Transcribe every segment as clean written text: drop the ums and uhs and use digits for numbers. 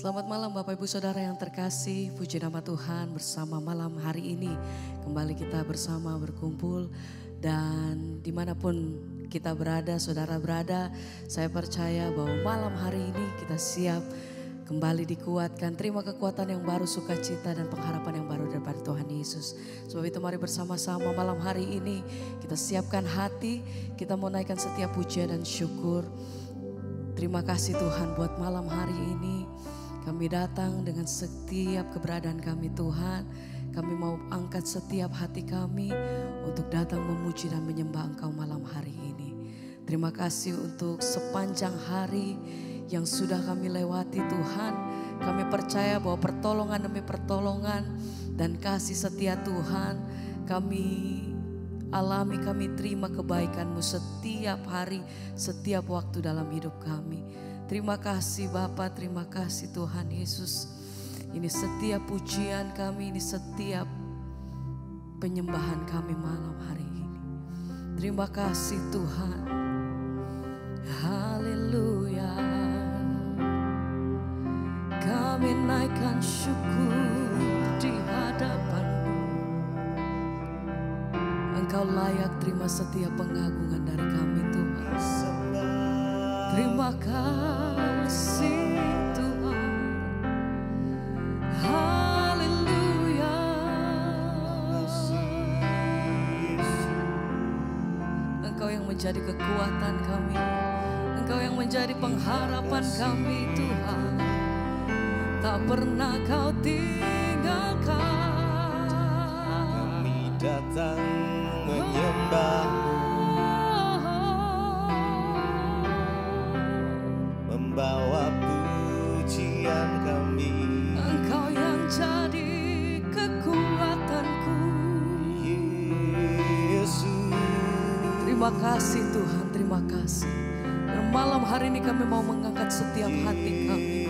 Selamat malam Bapak Ibu Saudara yang terkasih, puji nama Tuhan bersama malam hari ini. Kembali kita bersama berkumpul dan dimanapun kita berada, saudara berada, saya percaya bahwa malam hari ini kita siap kembali dikuatkan. Terima kekuatan yang baru, sukacita dan pengharapan yang baru daripada Tuhan Yesus. Sebab itu mari bersama-sama malam hari ini kita siapkan hati, kita mau naikkan setiap pujian dan syukur. Terima kasih Tuhan buat malam hari ini. Kami datang dengan setiap keberadaan kami Tuhan. Kami mau angkat setiap hati kami untuk datang memuji dan menyembah Engkau malam hari ini. Terima kasih untuk sepanjang hari yang sudah kami lewati Tuhan. Kami percaya bahwa pertolongan demi pertolongan dan kasih setia Tuhan kami alami, kami terima kebaikan-Mu setiap hari, setiap waktu dalam hidup kami. Terima kasih Bapa, terima kasih Tuhan Yesus. Ini setiap pujian kami, ini setiap penyembahan kami malam hari ini. Terima kasih Tuhan. Haleluya. Kami naikkan syukur di hadapan-Mu. Engkau layak terima setiap pengagungan dari kami Tuhan. Terima kasih Tuhan. Haleluya. Engkau yang menjadi kekuatan kami, Engkau yang menjadi pengharapan kami Tuhan. Tak pernah Kau tinggalkan. Kami datang menyembah-Mu, membawa pujian kami. Engkau yang jadi kekuatanku Yesus. Terima kasih Tuhan, terima kasih. Dan malam hari ini kami mau mengangkat setiap hati kami.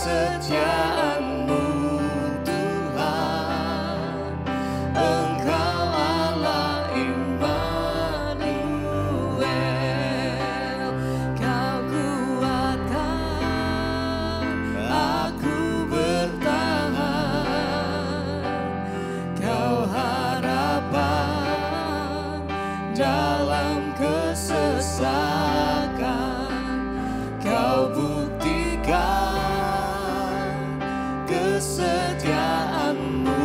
Setia kesesakan, Kau buktikan kesetiaan-Mu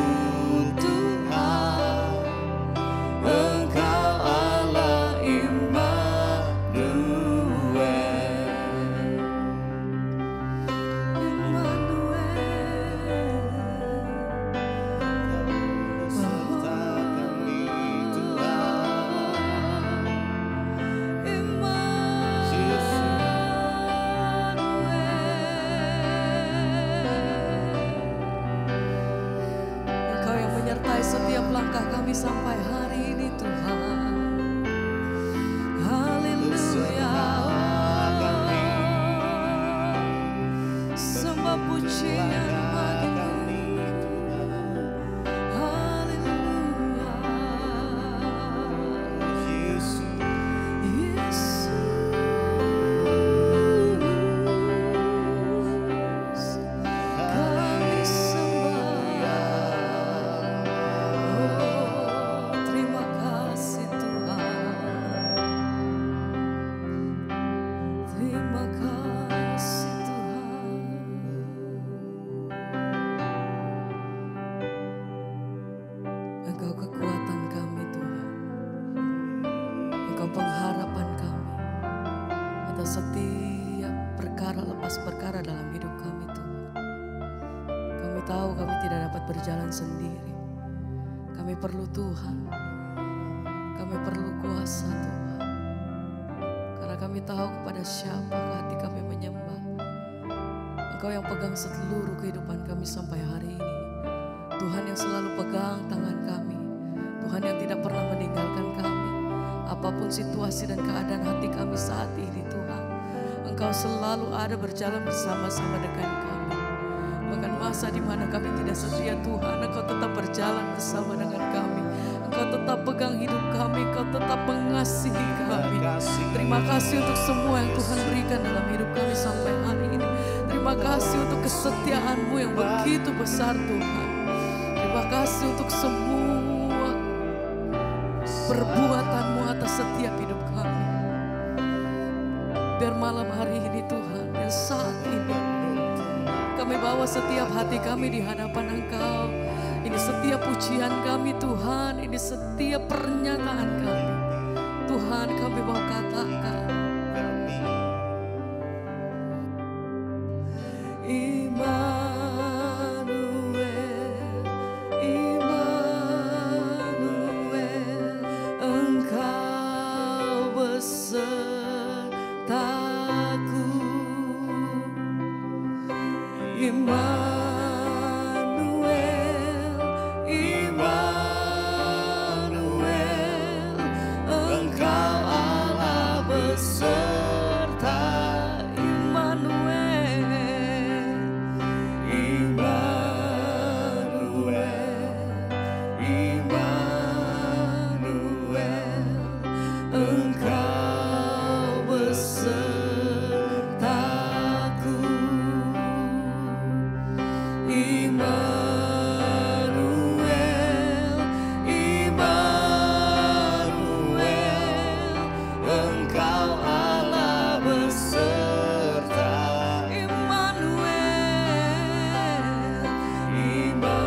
Tuhan. Engkau Allah Immanuel. Serta kami Tuhan. Engkau yang menyertai setiap langkah kami sampai hari ini Tuhan. Haleluya. Sembah pujian bagi-Mu. Haleluya. Yesus, kami sembah. Oh, terima kasih Tuhan. Terima kasih Tuhan. Engkau kekuatan kami Tuhan. Engkau pengharapan kami atas setiap perkara lepas perkara dalam hidup kami Tuhan. Kami tahu kami tidak dapat berjalan sendiri. Kami perlu Tuhan. Kami perlu kuasa Tuhan. Karena kami tahu kepada siapa hati kami menyembah. Engkau yang pegang seluruh kehidupan kami sampai hari ini. Tuhan yang selalu pegang tangan kami. Tuhan yang tidak pernah meninggalkan kami. Apapun situasi dan keadaan hati kami saat ini Tuhan. Engkau selalu ada berjalan bersama-sama dengan kami. Bahkan masa di mana kami tidak setia Tuhan, Engkau tetap berjalan bersama dengan kami. Engkau tetap pegang hidup kami, Engkau tetap mengasihi kami. Terima kasih untuk semua yang Tuhan berikan dalam hidup kami sampai hari ini. Terima kasih untuk kesetiaan-Mu yang begitu besar Tuhan. Terima kasih untuk semua perbuatan-Mu atas setiap hidup kami. Biar malam hari ini Tuhan, biar saat ini kami bawa setiap hati kami di hadapan Engkau. Ini setiap pujian kami Tuhan, ini setiap pernyataan kami. Tuhan kami mau katakan, Immanuel, Immanuel, Engkau besertaku. Immanuel, Immanuel, Engkau Allah beserta. Immanuel, Immanuel, Immanuel, Engkau besertaku. Immanuel, Immanuel, Engkau Allah beserta. Immanuel, Immanuel,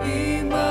Immanuel,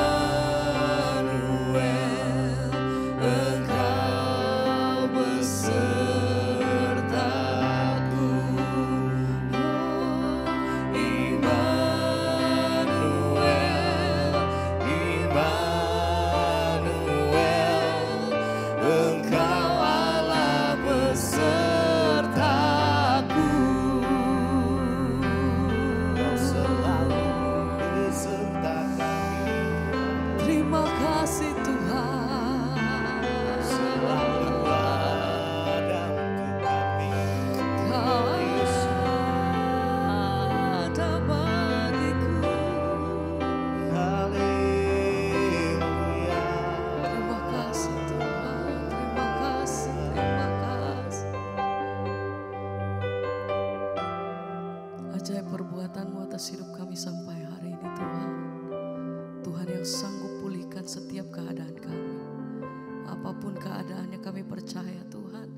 kami percaya Tuhan,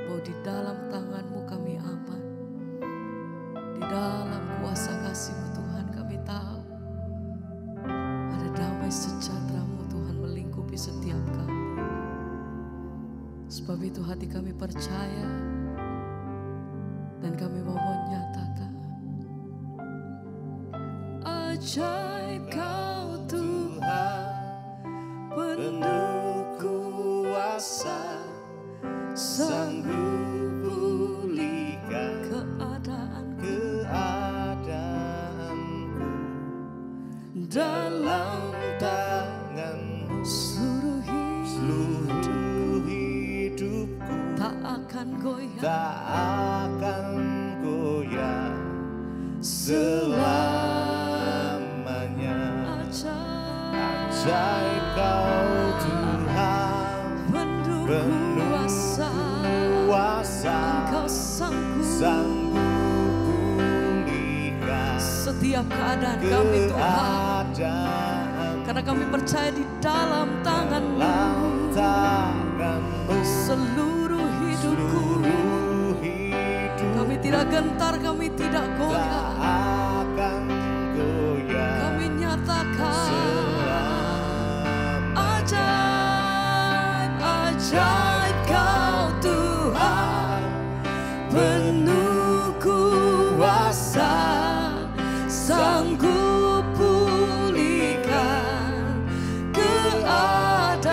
bahwa di dalam tangan-Mu kami aman. Di dalam kuasa kasih-Mu Tuhan kami tahu ada damai sejahtera-Mu Tuhan melingkupi setiap kami. Sebab itu hati kami percaya dan kami mau menyatakan, ajaib Kau Tuhan, penuh kuasa, sanggup pulihkan keadaanku dalam tangan-Mu. Seluruh hidupku tak akan goyah selamanya. Ajaib Kau Tuhan, penuh kuasa, Engkau sanggup pulihkan setiap keadaan kami Tuhan. Karena kami percaya di dalam tangan-Mu seluruh hidupku. Kami tidak gentar, kami tidak goyah. Kami nyatakan ajaib, ajaib Kau Tuhan, penuh kuasa, sanggup pulihkan keadaanku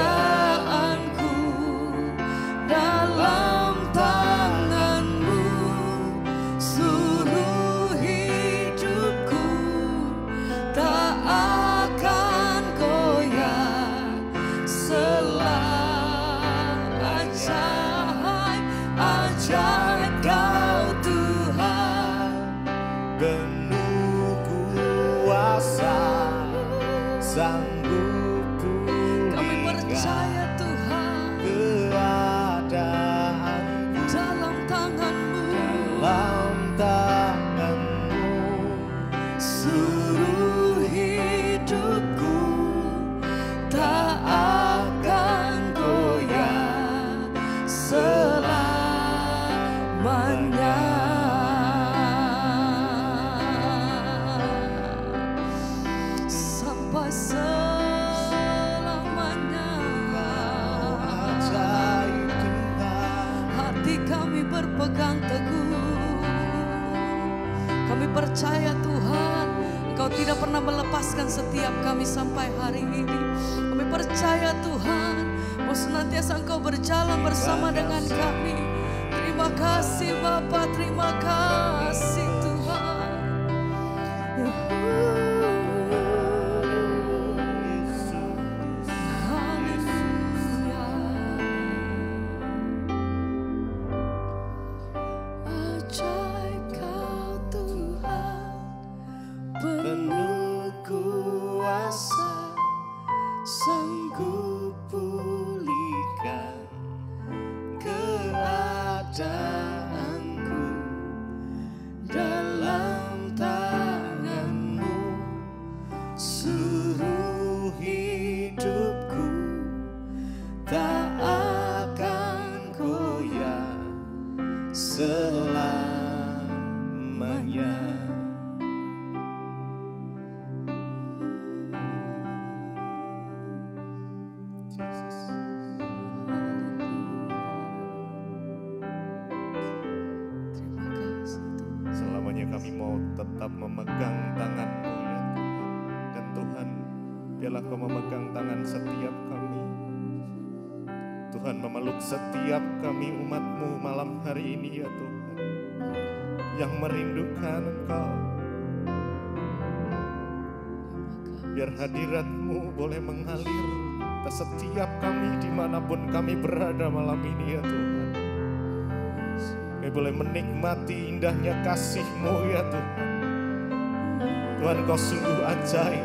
dalam tangan-Mu. Seluruh hidupku tak akan goyah selamanya. Ajaib Kau Tuhan, penuh kuasa, sanggup pulihkan. Kami percaya Tuhan, keadaanku dalam tangan-Mu, dalam tangan-Mu. Seluruh hidupku tak akan goyah selamanya. Sampai selamanya. Ajaib Tuhan, hati kami berpegang teguh. Kami percaya Tuhan, Engkau tidak pernah melepaskan setiap kami sampai hari ini. Kami percaya Tuhan, mau senantiasa Engkau berjalan bersama dengan kami. Terima kasih Bapa, terima kasih Tuhan. Haleluya. Ajaib Kau Tuhan, penuh kuasa, sanggup pulihkan keadaanku dalam tangan-Mu. Seluruh hidupku tak akan goyah selamanya. Selamanya kami mau tetap memegang tangan-Mu ya Tuhan. Dan Tuhan, biarlah Kau memegang tangan setiap kami. Tuhan, memeluk setiap kami umat-Mu malam hari ini ya Tuhan, yang merindukan Engkau. Biar hadirat-Mu boleh mengalir ke setiap kami dimanapun kami berada malam ini ya Tuhan. Kami boleh menikmati indahnya kasih-Mu ya Tuhan. Tuhan, Kau sungguh ajaib.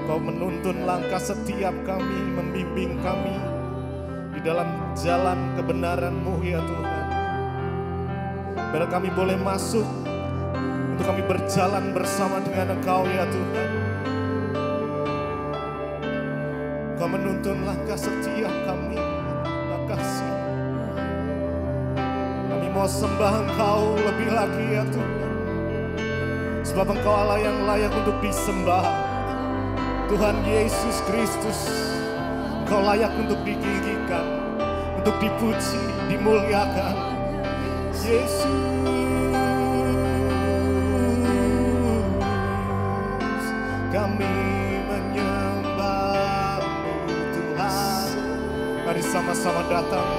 Kau menuntun langkah setiap kami, membimbing kami di dalam jalan kebenaran-Mu ya Tuhan. Biar kami boleh masuk untuk kami berjalan bersama dengan Engkau ya Tuhan. Kau menuntun langkah setiap kami, langkah kasih. Kami mau sembah Engkau lebih lagi ya Tuhan. Sebab Engkau Allah yang layak untuk disembah. Tuhan Yesus Kristus, Engkau layak untuk ditinggikan, untuk dipuji, dimuliakan. Yesus, kami menyembah-Mu Tuhan. Mari sama-sama datang,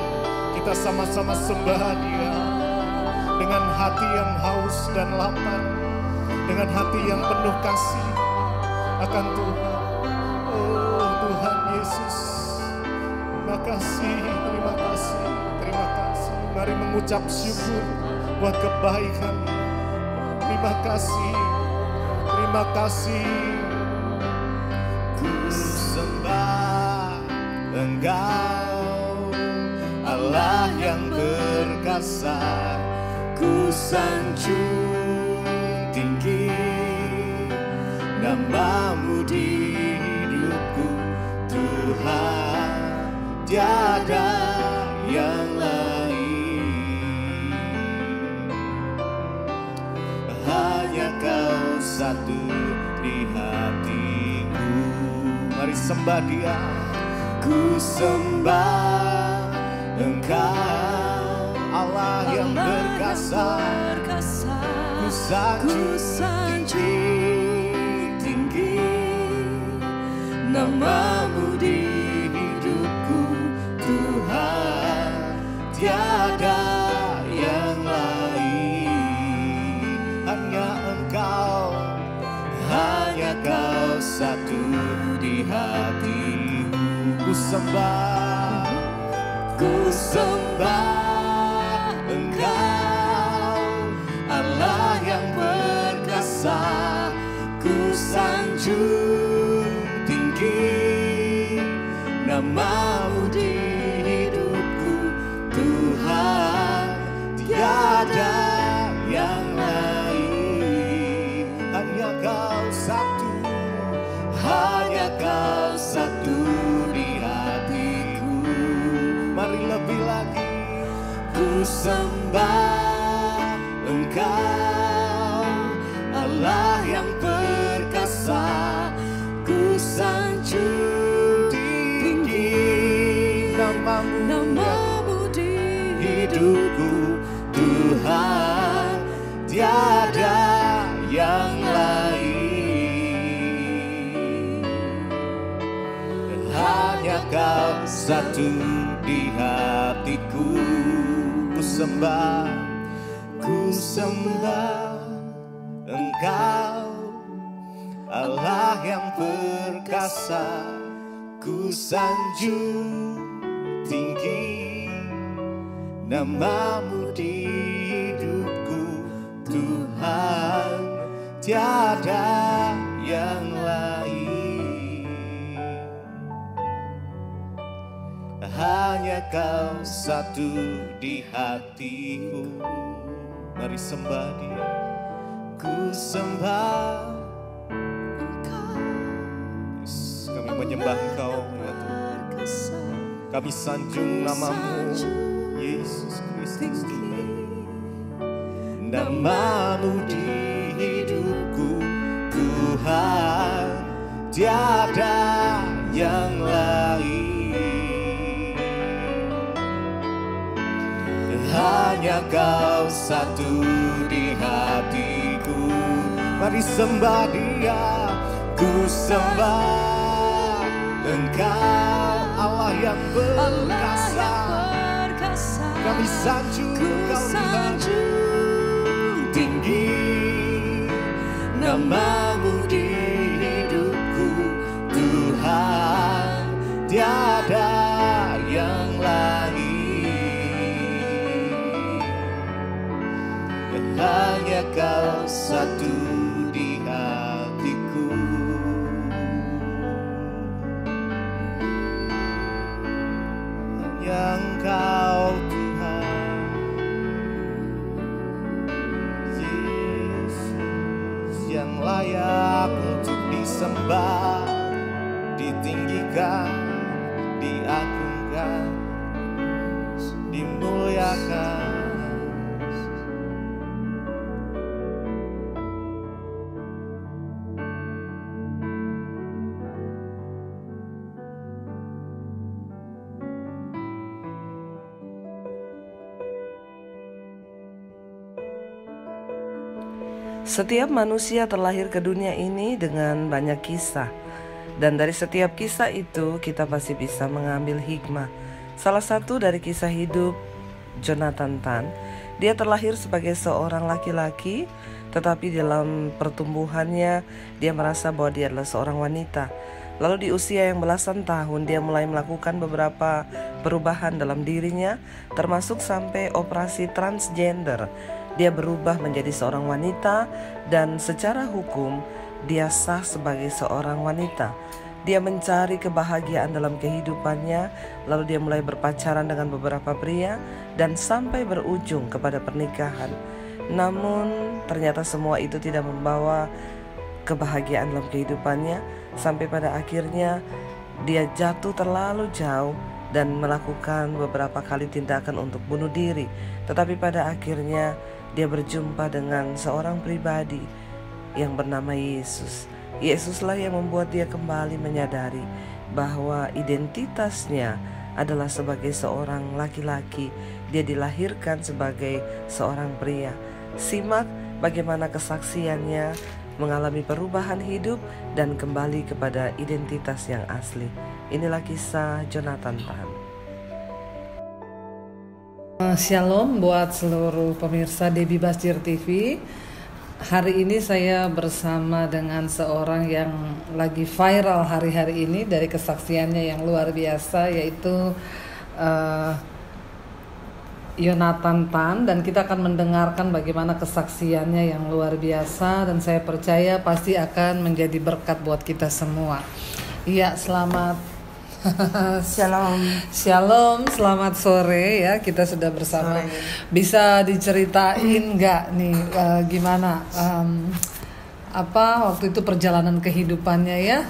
kita sama-sama sembah Dia dengan hati yang haus dan lapar, dengan hati yang penuh kasih akan Tuhan. Oh Tuhan Yesus, terima kasih, terima kasih, terima kasih. Mari mengucap syukur buat kebaikan. Terima kasih, terima kasih. Ku sembah Engkau, Allah yang perkasa. Ku sanjung tinggi nama-Mu di hidupku, Tuhan, tiada yang lain. Hanya Kau satu di hatiku. Mari sembah Dia. Ku sembah Engkau, Allah yang perkasa. Ku sanjung tinggi nama-Mu di hidupku, Tuhan, tiada yang lain. Hanya Engkau, hanya Kau satu di hatiku. Ku sembah, ku sembah Engkau, Allah yang perkasa. Ku sanjung tinggi nama-Mu di hidupku, Tuhan, tiada yang lain. Hanya Kau satu, hanya Kau satu di hatiku. Mari lebih lagi. Ku sembah Engkau, Allah yang perkasa. Ku sanjung tinggi nama-Mu di hidupku, Tuhan, tiada yang lain. Hanya Kau satu di hatiku. Ku sembah, ku sembah Engkau, Allah yang perkasa. Ku sanjung tinggi nama-Mu di hidupku, Tuhan, tiada yang lain. Hanya Kau satu di hatiku. Mari sembah Dia. Ku sembah Engkau, yes, kami menyembah Engkau ya Tuhan. Kami sanjung nama-Mu Yesus Kristus Tuhan. Nama-Mu di hidupku, Tuhan, tiada yang lain. Hanya Kau satu di hatiku. Mari sembah Dia. Ku sembah Engkau, Allah yang perkasa. Kami sanjung Engkau Tuhan, tinggi nama-Mu di hidupku, Tuhan, tiada yang lain. Hanya Kau satu di hatiku. Hanya Engkau Tuhan, Yesus yang layak untuk disembah, ditinggikan, diagungkan. Setiap manusia terlahir ke dunia ini dengan banyak kisah. Dan dari setiap kisah itu kita pasti bisa mengambil hikmah. Salah satu dari kisah hidup Jonathan Tan, dia terlahir sebagai seorang laki-laki, tetapi dalam pertumbuhannya dia merasa bahwa dia adalah seorang wanita. Lalu di usia yang belasan tahun dia mulai melakukan beberapa perubahan dalam dirinya, termasuk sampai operasi transgender. Dia berubah menjadi seorang wanita dan secara hukum dia sah sebagai seorang wanita. Dia mencari kebahagiaan dalam kehidupannya, lalu dia mulai berpacaran dengan beberapa pria dan sampai berujung kepada pernikahan. Namun ternyata semua itu tidak membawa kebahagiaan dalam kehidupannya, sampai pada akhirnya dia jatuh terlalu jauh dan melakukan beberapa kali tindakan untuk bunuh diri. Tetapi pada akhirnya dia berjumpa dengan seorang pribadi yang bernama Yesus. Yesuslah yang membuat dia kembali menyadari bahwa identitasnya adalah sebagai seorang laki-laki. Dia dilahirkan sebagai seorang pria. Simak bagaimana kesaksiannya mengalami perubahan hidup dan kembali kepada identitas yang asli. Inilah kisah Jonathan Tan. Shalom buat seluruh pemirsa Debbie Basjir TV. Hari ini saya bersama dengan seorang yang lagi viral hari-hari ini dari kesaksiannya yang luar biasa, yaitu Jonathan Tan, dan kita akan mendengarkan bagaimana kesaksiannya yang luar biasa, dan saya percaya pasti akan menjadi berkat buat kita semua. Iya, selamat Shalom, selamat sore ya, kita sudah bersama. Bisa diceritain nggak nih gimana apa waktu itu perjalanan kehidupannya ya?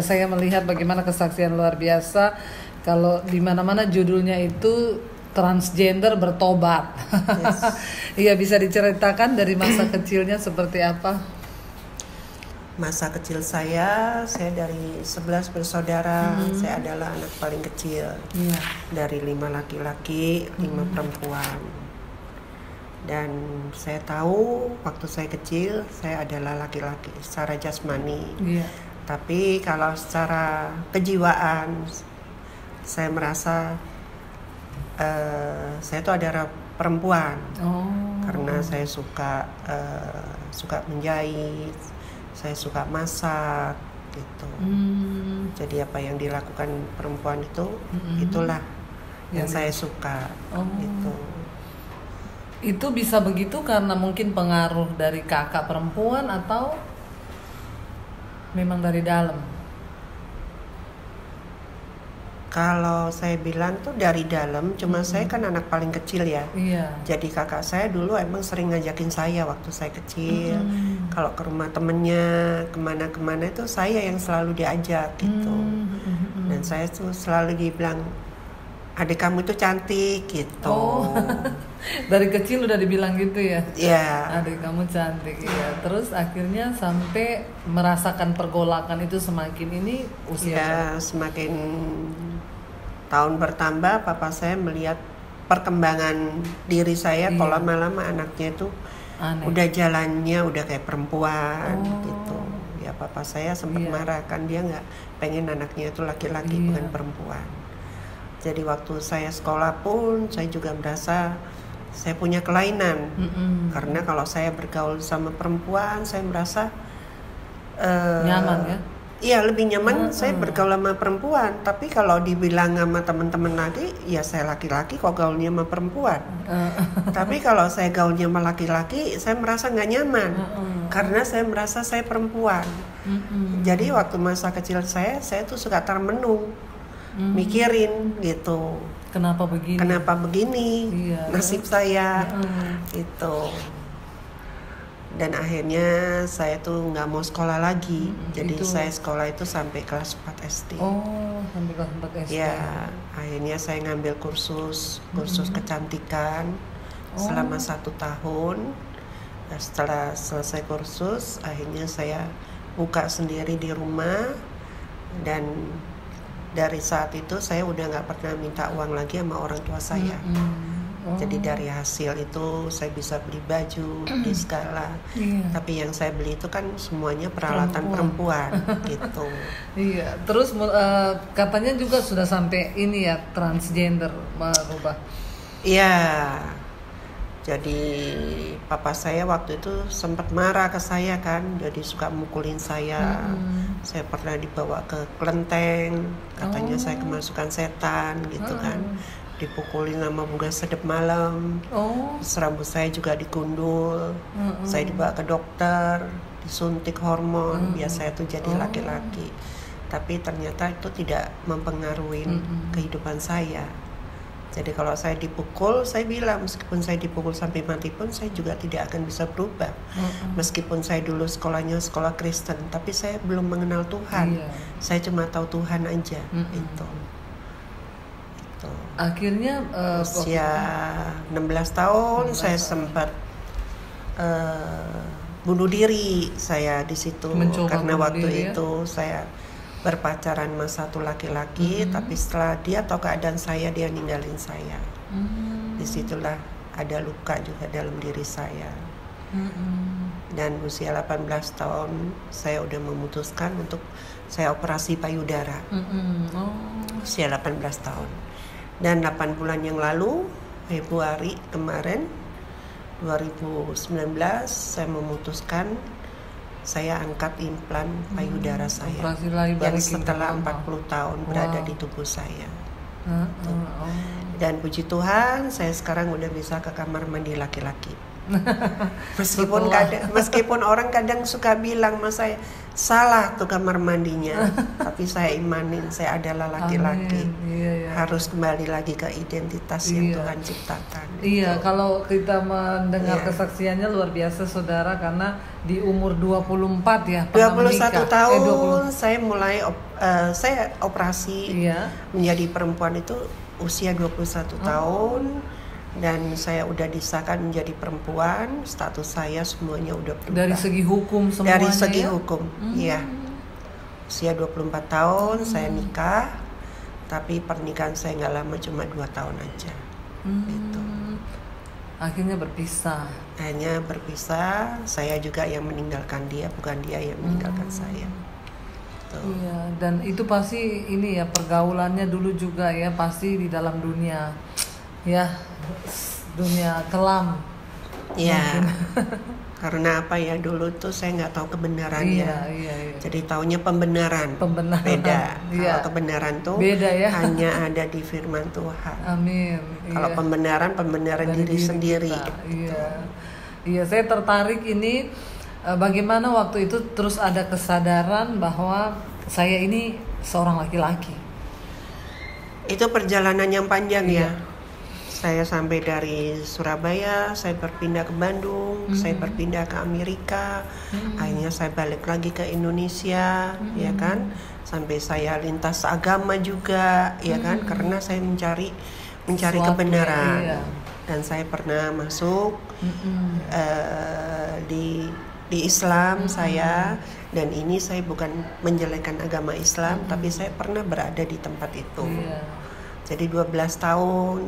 Saya melihat bagaimana kesaksian luar biasa. Kalau di mana-mana judulnya itu transgender bertobat. Iya, bisa diceritakan dari masa kecilnya seperti apa? Masa kecil saya dari 11 bersaudara, saya adalah anak paling kecil. Dari 5 laki-laki, 5 perempuan. Dan saya tahu waktu saya kecil, saya adalah laki-laki secara jasmani. Tapi kalau secara kejiwaan, saya merasa saya itu adalah perempuan. Karena saya suka menjahit, saya suka masak gitu. Jadi apa yang dilakukan perempuan itu, itulah yang saya suka gitu. Itu bisa begitu karena mungkin pengaruh dari kakak perempuan atau memang dari dalam? Kalau saya bilang tuh dari dalam, cuma saya kan anak paling kecil ya. Jadi kakak saya dulu emang sering ngajakin saya waktu saya kecil. Kalau ke rumah temennya, kemana-kemana itu saya yang selalu diajak gitu. Dan saya tuh selalu dibilang, adik kamu itu cantik gitu. Dari kecil udah dibilang gitu ya? Iya. Adik kamu cantik ya. Terus akhirnya sampai merasakan pergolakan itu semakin ini usia. Ya, semakin tahun bertambah, papa saya melihat perkembangan diri saya. Kalau lama-lama anaknya itu aneh. Udah jalannya udah kayak perempuan gitu. Ya papa saya sempat marah kan, dia nggak pengen anaknya itu laki-laki bukan perempuan. Jadi waktu saya sekolah pun saya juga merasa saya punya kelainan. Karena kalau saya bergaul sama perempuan, saya merasa nyaman ya? Iya, lebih nyaman saya bergaul sama perempuan. Tapi kalau dibilang sama teman-teman lagi, ya saya laki-laki kok gaulnya sama perempuan. Tapi kalau saya gaulnya sama laki-laki, saya merasa nggak nyaman. Karena saya merasa saya perempuan. Jadi waktu masa kecil saya tuh suka termenung. Mikirin gitu. Kenapa begini? Nasib saya gitu. Dan akhirnya saya tuh nggak mau sekolah lagi. Jadi saya sekolah itu sampai kelas 4 SD. Sampai kelas 4 SD. Ya, akhirnya saya ngambil kursus kecantikan selama 1 tahun. Nah, setelah selesai kursus, akhirnya saya buka sendiri di rumah. Dan dari saat itu saya udah nggak pernah minta uang lagi sama orang tua saya. Jadi dari hasil itu saya bisa beli baju, beli segala. Tapi yang saya beli itu kan semuanya peralatan perempuan gitu. Iya. Terus katanya juga sudah sampai ini ya, transgender merubah. Iya. Jadi papa saya waktu itu sempat marah ke saya kan, jadi suka mukulin saya. Saya pernah dibawa ke kelenteng, katanya saya kemasukan setan gitu kan. Dipukulin sama bunga sedep malam. Rambut saya juga digundul. Saya dibawa ke dokter, disuntik hormon biar saya tuh jadi laki-laki. Tapi ternyata itu tidak mempengaruhi kehidupan saya. Jadi kalau saya dipukul, saya bilang meskipun saya dipukul sampai mati pun saya juga tidak akan bisa berubah. Meskipun saya dulu sekolahnya sekolah Kristen, tapi saya belum mengenal Tuhan. Saya cuma tahu Tuhan aja. Itu. Akhirnya usia 16 tahun saya sempat bunuh diri saya di situ. Karena waktu itu saya berpacaran sama satu laki-laki, tapi setelah dia tahu keadaan saya, dia ninggalin saya. Disitulah ada luka juga dalam diri saya. Dan usia 18 tahun saya udah memutuskan untuk saya operasi payudara. Usia 18 tahun. Dan 8 bulan yang lalu, Februari kemarin 2019, saya memutuskan saya angkat implan payudara saya yang setelah 40 tahun berada di tubuh saya. Dan puji Tuhan, saya sekarang udah bisa ke kamar mandi laki-laki. Meskipun orang kadang suka bilang mas saya salah tuh kamar mandinya, tapi saya imanin saya adalah laki-laki. Harus kembali lagi ke identitas yang Tuhan ciptakan. Iya, kalau kita mendengar kesaksiannya luar biasa saudara, karena di umur 24 ya, 21 tahun saya mulai saya operasi menjadi perempuan itu usia 21 tahun. Dan saya udah disahkan menjadi perempuan, status saya semuanya udah berubah. Dari segi hukum semuanya. Dari segi hukum, iya. Usia 24 tahun saya nikah, tapi pernikahan saya nggak lama, cuma 2 tahun aja. Gitu. Akhirnya berpisah. Akhirnya berpisah, saya juga yang meninggalkan dia, bukan dia yang meninggalkan saya. Tuh. Iya, dan itu pasti ini ya, pergaulannya dulu juga ya, pasti di dalam dunia dunia kelam. Iya. Karena apa ya, dulu tuh saya nggak tahu kebenarannya. Iya. Jadi taunya pembenaran. Beda. Kalau kebenaran tuh beda, ya? Hanya ada di firman Tuhan. Amin. Kalau pembenaran diri sendiri. Iya, saya tertarik ini bagaimana waktu itu terus ada kesadaran bahwa saya ini seorang laki-laki. Itu perjalanan yang panjang ya. Saya sampai dari Surabaya, saya berpindah ke Bandung, saya berpindah ke Amerika, akhirnya saya balik lagi ke Indonesia, ya kan? Sampai saya lintas agama juga, ya kan? Karena saya mencari kebenaran. Dan saya pernah masuk di Islam saya, dan ini saya bukan menjelekkan agama Islam, tapi saya pernah berada di tempat itu. Jadi 12 tahun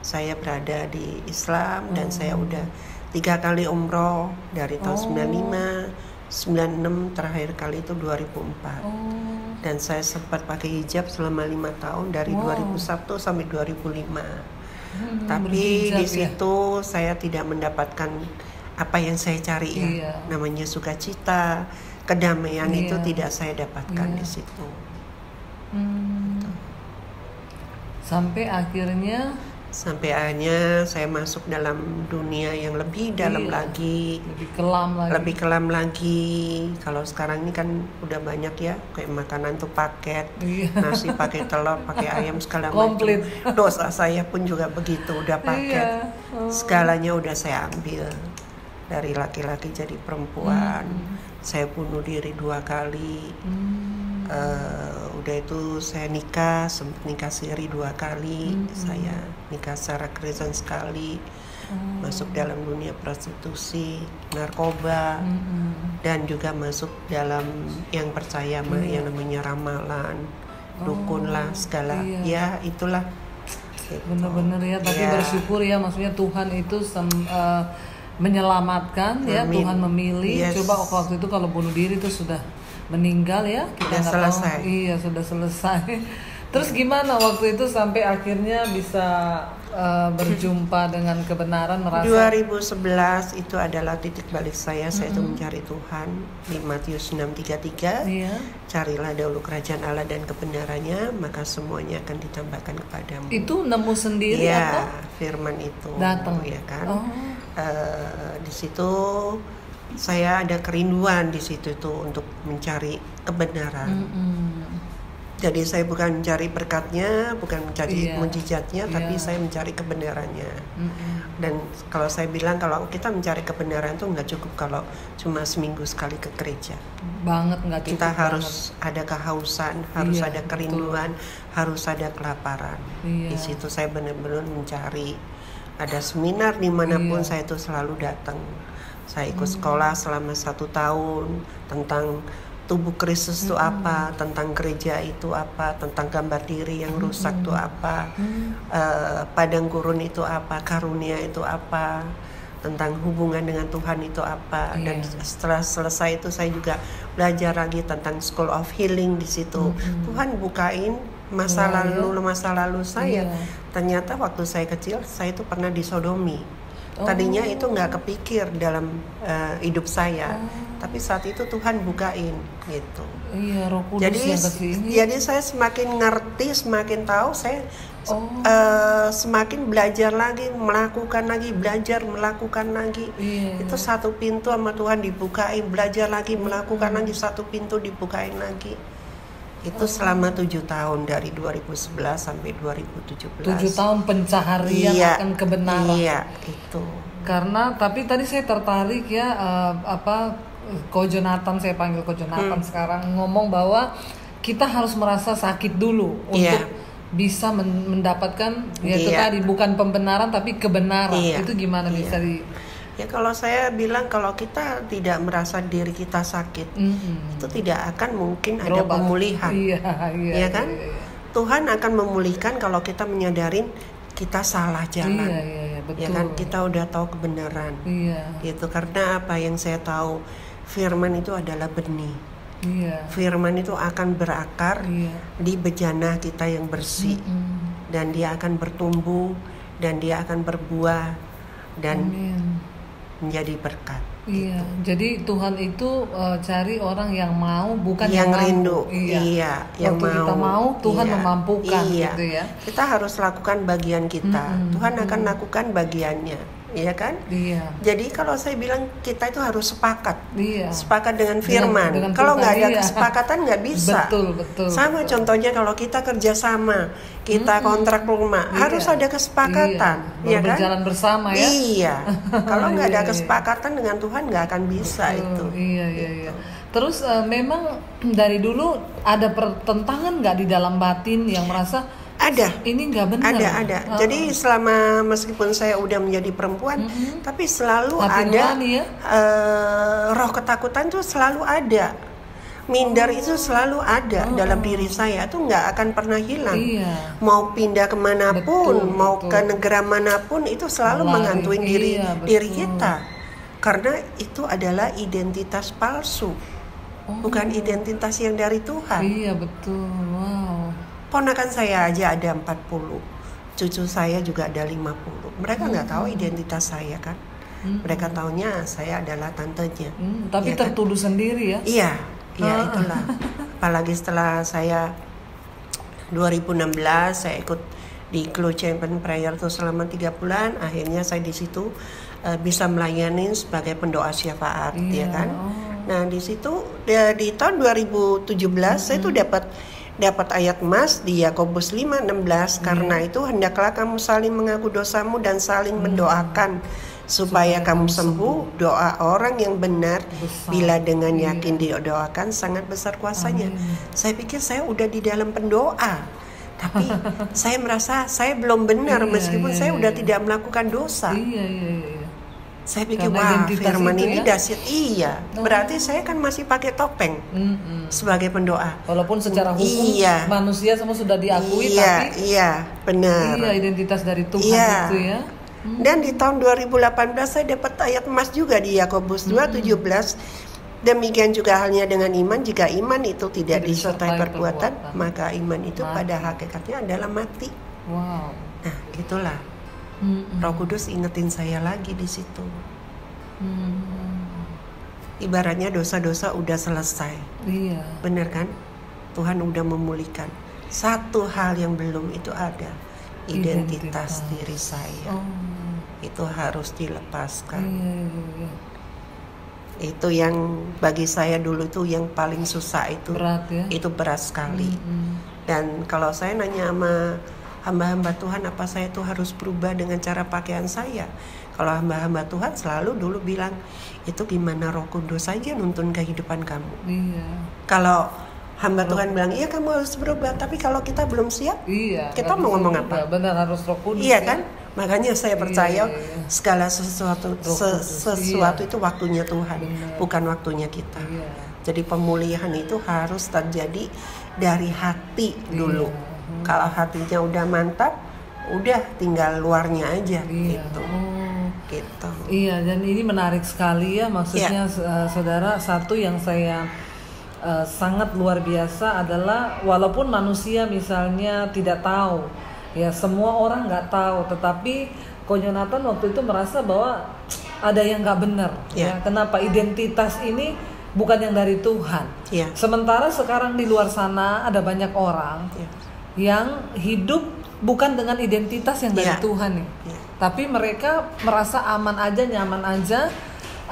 saya berada di Islam, dan saya udah 3 kali umroh dari tahun 95, 96, terakhir kali itu 2004. Dan saya sempat pakai hijab selama 5 tahun dari 2001 sampai 2005. Tapi di situ saya tidak mendapatkan apa yang saya cari ya. Namanya sukacita, kedamaian itu tidak saya dapatkan di situ. Sampai akhirnya saya masuk dalam dunia yang lebih dalam lagi, lebih kelam lagi. Kalau sekarang ini kan udah banyak ya, kayak makanan tuh paket, nasi pakai telur, pakai ayam segala macam. Dosa saya pun juga begitu, udah paket, segalanya udah saya ambil. Dari laki-laki jadi perempuan, saya bunuh diri 2 kali. Udah itu saya nikah, sempat nikah siri 2 kali, saya nikah secara Kristen sekali, masuk dalam dunia prostitusi, narkoba, dan juga masuk dalam yang percaya yang namanya ramalan, dukun lah segala, ya itulah Gitu. Benar-benar ya, tapi Ya. bersyukur ya, maksudnya Tuhan itu menyelamatkan ya, Amin. Tuhan memilih. Yes. Coba waktu itu kalau bunuh diri itu sudah meninggal ya, kita Sudah nggak selesai. tahu. Iya, sudah selesai. Terus gimana waktu itu sampai akhirnya bisa berjumpa dengan kebenaran, merasa 2011 itu adalah titik balik saya itu mencari Tuhan di Matius 6:33. iya. Carilah dahulu kerajaan Allah dan kebenarannya, maka semuanya akan ditambahkan kepadamu. Itu nemu sendiri ya, atau firman itu datang? ya kan. Oh. Di situ saya ada kerinduan di situ tuh untuk mencari kebenaran. Jadi saya bukan mencari berkatnya, bukan mencari Iya. mujizatnya, tapi Iya. saya mencari kebenarannya. Dan kalau saya bilang kalau kita mencari kebenaran itu nggak cukup kalau cuma seminggu sekali ke gereja. Banget, nggak cukup Kita banget. harus ada kehausan, harus Iya, ada kerinduan, harus ada kelaparan. Iya. Di situ saya benar-benar mencari. Ada seminar dimanapun Iya. saya itu selalu datang. Saya ikut sekolah selama 1 tahun tentang tubuh Kristus itu apa, tentang gereja itu apa, tentang gambar diri yang rusak itu apa, padang gurun itu apa, karunia itu apa, tentang hubungan dengan Tuhan itu apa. Dan setelah selesai itu saya juga belajar lagi tentang School of Healing di situ. Tuhan bukain masa lalu saya. Ternyata waktu saya kecil saya itu pernah disodomi. Tadinya itu nggak kepikir dalam hidup saya, tapi saat itu Tuhan bukain gitu. Iya, Roh Kudus yang kesini. Jadi saya semakin ngerti, semakin tahu, saya semakin belajar lagi, belajar melakukan lagi. Iya. Itu satu pintu sama Tuhan dibukain, belajar lagi, melakukan lagi, satu pintu dibukain lagi. Itu selama 7 tahun dari 2011 sampai 2017. 7 tahun pencaharian akan kebenaran. Iya, itu. Karena tapi tadi saya tertarik ya, Ko Jonathan, saya panggil Ko Jonathan sekarang, ngomong bahwa kita harus merasa sakit dulu untuk bisa mendapatkan yaitu tadi bukan pembenaran tapi kebenaran. Itu gimana bisa di Ya kalau saya bilang kalau kita tidak merasa diri kita sakit, itu tidak akan mungkin ada pemulihan. Iya kan? Tuhan akan memulihkan kalau kita menyadarin kita salah jalan. Betul. Ya kan? Kita udah tahu kebenaran. Gitu. Karena apa yang saya tahu, firman itu adalah benih. Firman itu akan berakar di bejana kita yang bersih. Dan dia akan bertumbuh, dan dia akan berbuah, dan menjadi berkat. Iya, jadi Tuhan itu cari orang yang mau, bukan yang rindu. mampu. Yang waktu kita mau, Tuhan memampukan gitu ya. Kita harus lakukan bagian kita. Tuhan akan lakukan bagiannya. Iya kan? Iya. Jadi kalau saya bilang kita itu harus sepakat. Sepakat dengan firman. Dengan kalau nggak ada Tuhan, kesepakatan nggak bisa. Betul. Sama contohnya kalau kita kerjasama, kita kontrak rumah, harus ada kesepakatan. Iya kan? Berjalan bersama ya. Iya. Kalau nggak ada kesepakatan dengan Tuhan nggak akan bisa itu. Iya. Terus memang dari dulu ada pertentangan nggak di dalam batin yang merasa ada. Ini nggak benar. Ada. Jadi selama meskipun saya udah menjadi perempuan, tapi selalu roh ketakutan tuh selalu ada. Minder itu selalu ada dalam diri saya, itu nggak akan pernah hilang. Mau pindah kemanapun, mau ke negara manapun, itu selalu menghantui diri kita. Karena itu adalah identitas palsu, bukan identitas yang dari Tuhan. Iya betul. Wow. Ponakan saya aja ada 40, cucu saya juga ada 50. Mereka nggak tahu identitas saya kan. Mereka taunya saya adalah tantenya. Tapi ya tertuduh kan? Sendiri ya? Iya itulah. Apalagi setelah saya 2016 saya ikut di Glow Champion Prayer tuh selama 3 bulan. Akhirnya saya di situ bisa melayani sebagai pendoa syafaat, ya kan. Nah di situ di tahun 2017 saya tuh dapat ayat emas di Yakobus 5:16, karena itu hendaklah kamu saling mengaku dosamu dan saling mendoakan supaya kamu sembuh. Doa orang yang benar bila dengan yakin didoakan sangat besar kuasanya. Saya pikir saya udah di dalam pendoa, tapi saya merasa saya belum benar meskipun saya udah tidak melakukan dosa. Saya pikir Karena wah firman itu ini ya? dahsyat. Iya, berarti saya kan masih pakai topeng sebagai pendoa. Walaupun secara hukum Iya. manusia semua sudah diakui, Iya, tapi iya, benar. iya identitas dari Tuhan Iya. itu ya. Dan di tahun 2018 saya dapat ayat emas juga di Yakobus 2:17. Demikian juga halnya dengan iman, jika iman itu tidak disertai perbuatan, maka iman itu pada hakikatnya adalah mati. Wow. Nah, itulah. Roh Kudus ingetin saya lagi di situ. Ibaratnya dosa-dosa udah selesai. Iya. Bener kan? Tuhan udah memulihkan. Satu hal yang belum itu ada, identitas diri saya. Itu harus dilepaskan. Iya. Itu yang bagi saya dulu itu yang paling susah itu. Berat ya. Itu berat sekali. Dan kalau saya nanya sama hamba-hamba Tuhan, apa saya itu harus berubah dengan cara pakaian saya? Kalau hamba-hamba Tuhan selalu dulu bilang, itu gimana Roh Kudus saja nuntun kehidupan kamu. Iya. Kalau hamba Tuhan bilang, iya kamu harus berubah, tapi kalau kita belum siap, Iya. kita mau ngomong apa? Benar, harus Roh Kudus. Iya ya. kan? Makanya saya percaya Iya. segala sesuatu Iya. itu waktunya Tuhan, Benar. bukan waktunya kita. Iya. Jadi pemulihan itu harus terjadi dari hati dulu. Kalau hatinya udah mantap, udah tinggal luarnya aja gitu. Gitu. Iya, dan ini menarik sekali ya, maksudnya saudara, satu yang saya sangat luar biasa adalah walaupun manusia misalnya tidak tahu, ya semua orang nggak tahu, tetapi Ko Jonathan waktu itu merasa bahwa ada yang nggak benar. Ya, kenapa identitas ini bukan yang dari Tuhan? Sementara sekarang di luar sana ada banyak orang yang hidup bukan dengan identitas yang dari Tuhan nih, tapi mereka merasa aman aja, nyaman aja.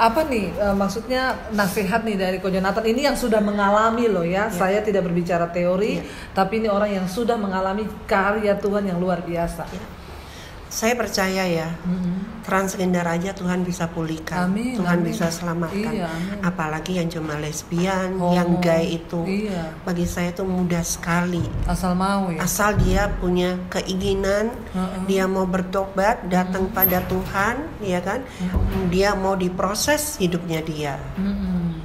Apa nih maksudnya nasihat nih dari Ko Jonathan ini yang sudah mengalami loh ya. Saya tidak berbicara teori, tapi ini orang yang sudah mengalami karya Tuhan yang luar biasa. Saya percaya ya, transgender aja Tuhan bisa pulihkan, Tuhan bisa selamatkan. Iya, apalagi yang cuma lesbian, yang gay itu, bagi saya itu mudah sekali. Asal mau ya. Asal dia punya keinginan, dia mau bertobat, datang pada Tuhan, ya kan? Dia mau diproses hidupnya dia,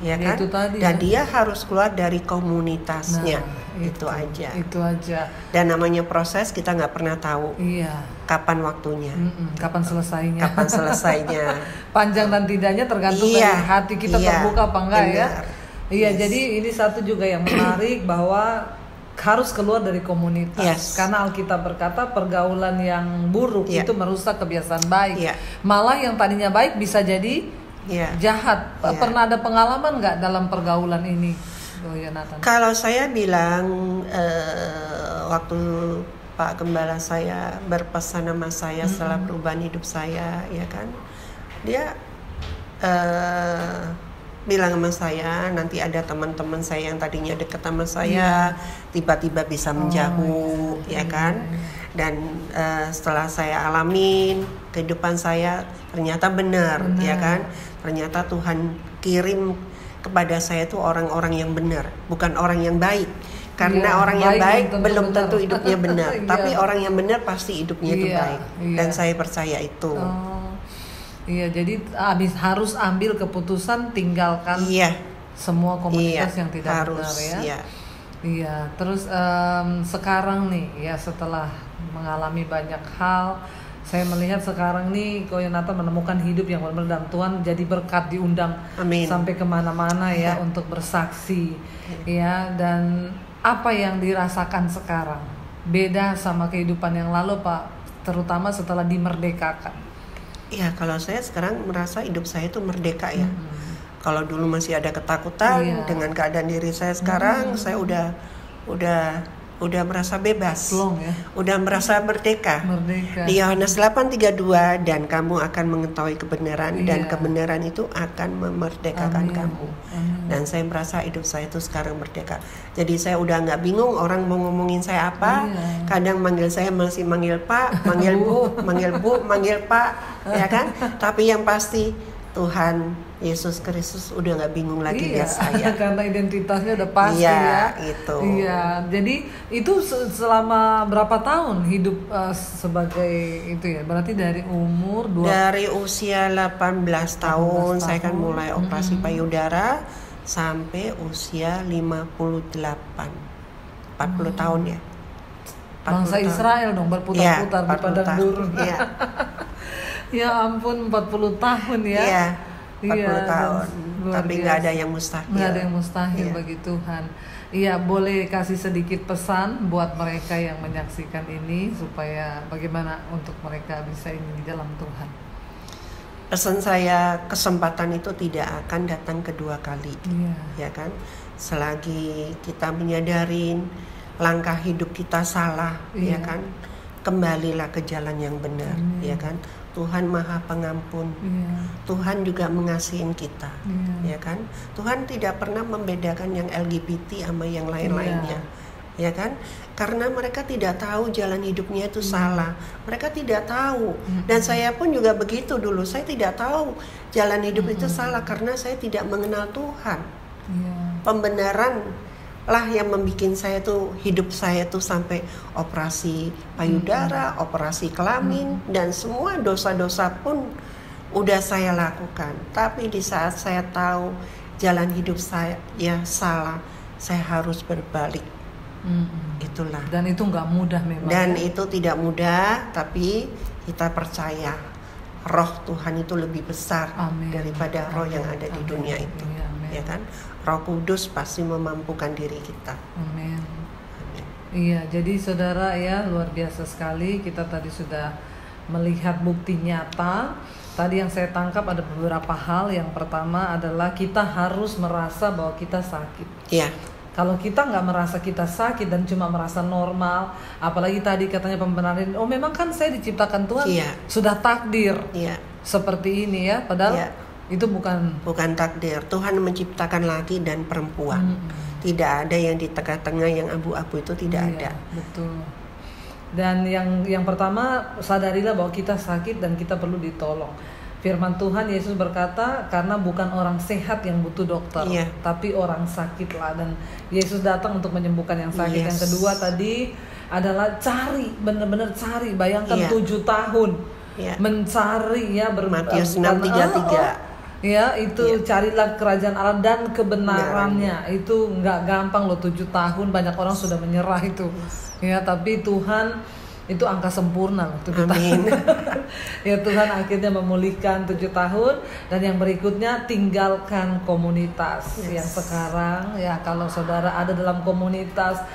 ya kan? Itu tadi, dan dia harus keluar dari komunitasnya. Itu aja. Itu aja. Dan namanya proses kita nggak pernah tahu. Iya. Kapan waktunya? Kapan selesainya? Kapan selesainya? Panjang dan tidaknya tergantung dari hati kita terbuka apa enggak ya. Iya. Jadi ini satu juga yang menarik bahwa harus keluar dari komunitas. Karena Alkitab berkata pergaulan yang buruk itu merusak kebiasaan baik. Malah yang tadinya baik bisa jadi jahat. Pernah ada pengalaman nggak dalam pergaulan ini? Kalau saya bilang waktu Pak Gembala saya berpesan sama saya setelah perubahan hidup saya, ya kan, dia bilang sama saya nanti ada teman-teman saya yang tadinya dekat sama saya tiba-tiba bisa menjauh, ya kan, dan setelah saya alamin kehidupan saya ternyata benar, ya kan, ternyata Tuhan kirim kepada saya itu orang-orang yang benar, bukan orang yang baik. Karena orang yang baik belum tentu hidupnya benar, tapi orang yang benar pasti hidupnya itu baik. Dan saya percaya itu. Iya, jadi harus ambil keputusan tinggalkan semua komunitas yang tidak benar ya. Iya, terus sekarang nih ya setelah mengalami banyak hal, saya melihat sekarang nih Ko Jonathan menemukan hidup yang benar-benar dalam Tuhan, jadi berkat diundang sampai kemana-mana ya untuk bersaksi ya. Dan apa yang dirasakan sekarang beda sama kehidupan yang lalu Pak, terutama setelah dimerdekakan? Ya kalau saya sekarang merasa hidup saya itu merdeka ya. Kalau dulu masih ada ketakutan dengan keadaan diri saya sekarang, saya udah merasa bebas, udah merasa merdeka. Di Yohanes 8:32, dan kamu akan mengetahui kebenaran dan kebenaran itu akan memerdekakan kamu. Dan saya merasa hidup saya itu sekarang merdeka. Jadi saya udah nggak bingung orang mau ngomongin saya apa. Kadang manggil saya masih manggil Pak, manggil Bu, manggil Bu, manggil Pak, ya kan. Tapi yang pasti Tuhan Yesus Kristus udah nggak bingung lagi lihat saya. Karena identitasnya udah pasti Itu. Jadi itu selama berapa tahun hidup sebagai itu ya? Berarti dari umur dari usia 18 tahun saya kan mulai operasi payudara sampai usia 58. 40 tahun ya. Bangsa Israel dong berputar-putar di padang gurun. Iya. Ya ampun 40 tahun ya. Iya. 40 tahun. Tapi nggak ada yang mustahil. Nggak ada yang mustahil bagi Tuhan. Iya, boleh kasih sedikit pesan buat mereka yang menyaksikan ini supaya bagaimana untuk mereka bisa ini di dalam Tuhan. Pesan saya, kesempatan itu tidak akan datang kedua kali. Ya kan? Selagi kita menyadari langkah hidup kita salah, ya kan? Kembalilah ke jalan yang benar, ya kan? Tuhan Maha Pengampun. Tuhan juga mengasihin kita, ya kan? Tuhan tidak pernah membedakan yang LGBT sama yang lain-lainnya, ya kan? Karena mereka tidak tahu jalan hidupnya itu salah. Mereka tidak tahu. Dan saya pun juga begitu dulu. Saya tidak tahu jalan hidup itu salah karena saya tidak mengenal Tuhan. Pembenaran lah yang membuat saya tuh hidup saya tuh sampai operasi payudara, operasi kelamin, dan semua dosa-dosa pun udah saya lakukan. Tapi di saat saya tahu jalan hidup saya salah, saya harus berbalik. Itulah. Dan itu nggak mudah memang. Dan itu tidak mudah, tapi kita percaya roh Tuhan itu lebih besar daripada roh yang ada di dunia itu. Ya kan? Roh Kudus pasti memampukan diri kita. Amin. Iya, jadi saudara ya, luar biasa sekali. Kita tadi sudah melihat bukti nyata. Tadi yang saya tangkap ada beberapa hal. Yang pertama adalah kita harus merasa bahwa kita sakit. Iya. Kalau kita nggak merasa kita sakit dan cuma merasa normal, apalagi tadi katanya pembenaran, oh memang kan saya diciptakan Tuhan, sudah takdir seperti ini ya, padahal itu bukan takdir. Tuhan menciptakan laki dan perempuan. Tidak ada yang di tengah-tengah yang abu-abu itu tidak ada. Betul. Dan yang pertama, sadarilah bahwa kita sakit dan kita perlu ditolong. Firman Tuhan, Yesus berkata, karena bukan orang sehat yang butuh dokter, tapi orang sakit lah. Dan Yesus datang untuk menyembuhkan yang sakit. Yang kedua tadi adalah cari, benar-benar cari. Bayangkan 7 tahun mencari ya. Matius 6:33. Ya itu carilah kerajaan Allah dan kebenarannya. Itu nggak gampang loh, 7 tahun. Banyak orang sudah menyerah itu. Ya tapi Tuhan itu angka sempurna loh, 7 tahun. Ya Tuhan akhirnya memulihkan 7 tahun. Dan yang berikutnya, tinggalkan komunitas. Yang sekarang ya, kalau saudara ada dalam komunitas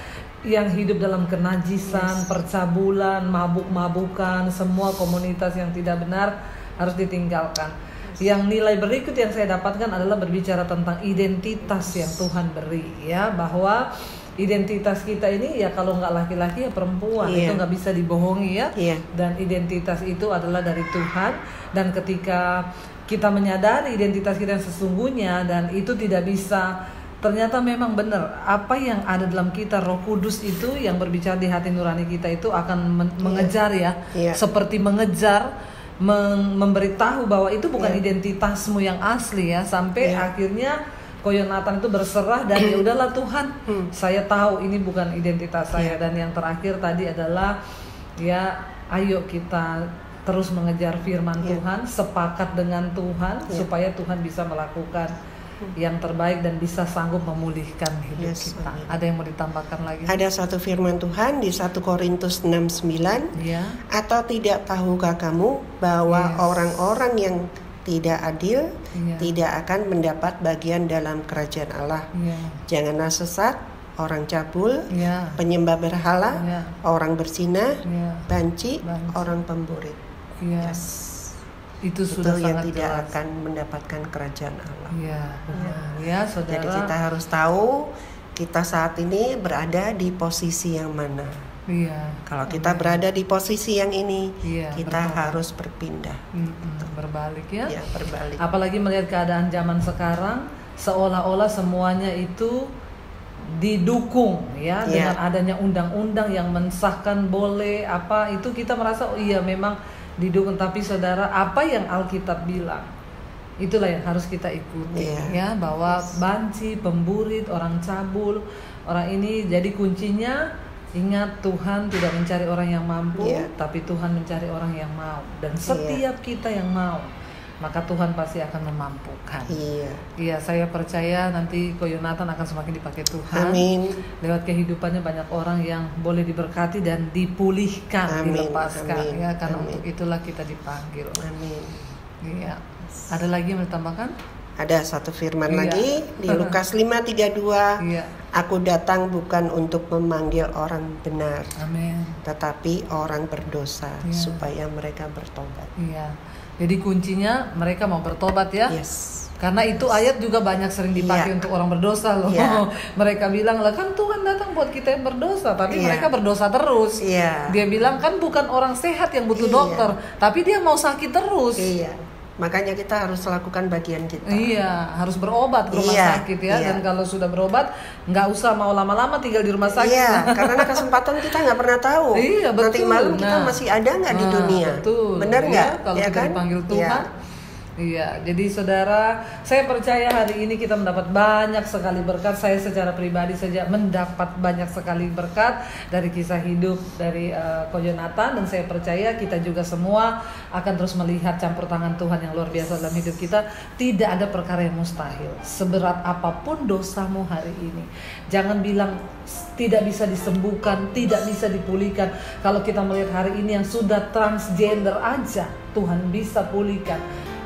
yang hidup dalam kenajisan, percabulan, mabuk-mabukan, semua komunitas yang tidak benar harus ditinggalkan. Yang nilai berikut yang saya dapatkan adalah berbicara tentang identitas yang Tuhan beri, ya, bahwa identitas kita ini ya kalau nggak laki-laki ya perempuan, itu nggak bisa dibohongi ya. Dan identitas itu adalah dari Tuhan. Dan ketika kita menyadari identitas kita yang sesungguhnya, dan itu tidak bisa, ternyata memang benar apa yang ada dalam kita, Roh Kudus itu yang berbicara di hati nurani kita itu akan mengejar ya, seperti mengejar, memberitahu bahwa itu bukan identitasmu yang asli ya, sampai akhirnya Yonatan itu berserah dan ya udahlah Tuhan, saya tahu ini bukan identitas saya. Dan yang terakhir tadi adalah ya, ayo kita terus mengejar firman Tuhan, sepakat dengan Tuhan supaya Tuhan bisa melakukan yang terbaik dan bisa sanggup memulihkan hidup kita. Ada yang mau ditambahkan lagi? Ada satu firman Tuhan di 1 Korintus 6:9. Atau tidak tahukah kamu bahwa orang-orang yang tidak adil tidak akan mendapat bagian dalam kerajaan Allah. Janganlah sesat, orang cabul, penyembah berhala, orang berzina, banci, orang pemburit. Itu sudah yang tidak jelas. Akan mendapatkan kerajaan Allah. Saudara. Jadi kita harus tahu kita saat ini berada di posisi yang mana. Kalau kita berada di posisi yang ini, kita harus berpindah. Berbalik ya. Berbalik. Apalagi melihat keadaan zaman sekarang, seolah-olah semuanya itu didukung ya, dengan adanya undang-undang yang mensahkan boleh apa itu, kita merasa oh iya memang didukung. Tapi saudara, apa yang Alkitab bilang itulah yang harus kita ikuti, ya, bahwa banci, pemburit, orang cabul, orang ini, jadi kuncinya ingat, Tuhan tidak mencari orang yang mampu, tapi Tuhan mencari orang yang mau. Dan setiap kita yang mau, maka Tuhan pasti akan memampukan. Iya, saya percaya nanti Ko Yonatan akan semakin dipakai Tuhan. Amin. Lewat kehidupannya banyak orang yang boleh diberkati dan dipulihkan, dilepaskan. Ya, karena untuk itulah kita dipanggil. Amin. Iya. Ada lagi yang ditambahkan? Ada satu firman lagi di Lukas 5:32. Aku datang bukan untuk memanggil orang benar, tetapi orang berdosa supaya mereka bertobat. Iya. Jadi kuncinya mereka mau bertobat, ya. Karena itu ayat juga banyak sering dipakai untuk orang berdosa loh. Mereka bilang, lah kan Tuhan datang buat kita yang berdosa, tapi mereka berdosa terus. Dia bilang kan bukan orang sehat yang butuh dokter, tapi dia mau sakit terus. Makanya kita harus lakukan bagian kita. Harus berobat ke rumah sakit, ya. Dan kalau sudah berobat, nggak usah mau lama-lama tinggal di rumah sakit. Karena kesempatan kita nggak pernah tahu. Nanti malam kita masih ada nggak di dunia. Benar nggak? Kalau kita dipanggil Tuhan. Iya, jadi saudara, saya percaya hari ini kita mendapat banyak sekali berkat. Saya secara pribadi saja mendapat banyak sekali berkat dari kisah hidup dari Ko Yonatan, dan saya percaya kita juga semua akan terus melihat campur tangan Tuhan yang luar biasa dalam hidup kita. Tidak ada perkara yang mustahil. Seberat apapun dosamu hari ini, jangan bilang tidak bisa disembuhkan, tidak bisa dipulihkan. Kalau kita melihat hari ini yang sudah transgender aja, Tuhan bisa pulihkan.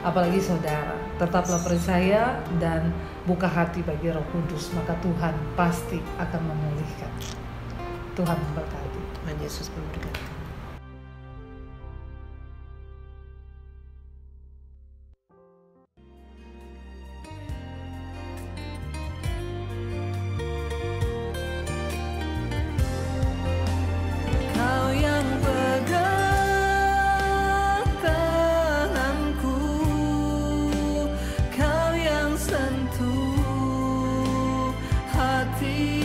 Apalagi saudara, tetaplah percaya dan buka hati bagi Roh Kudus, maka Tuhan pasti akan memulihkan. Tuhan memberkati. Tuhan Yesus memberkati. Kau yang pegang tanganku, kau yang sentuh hati.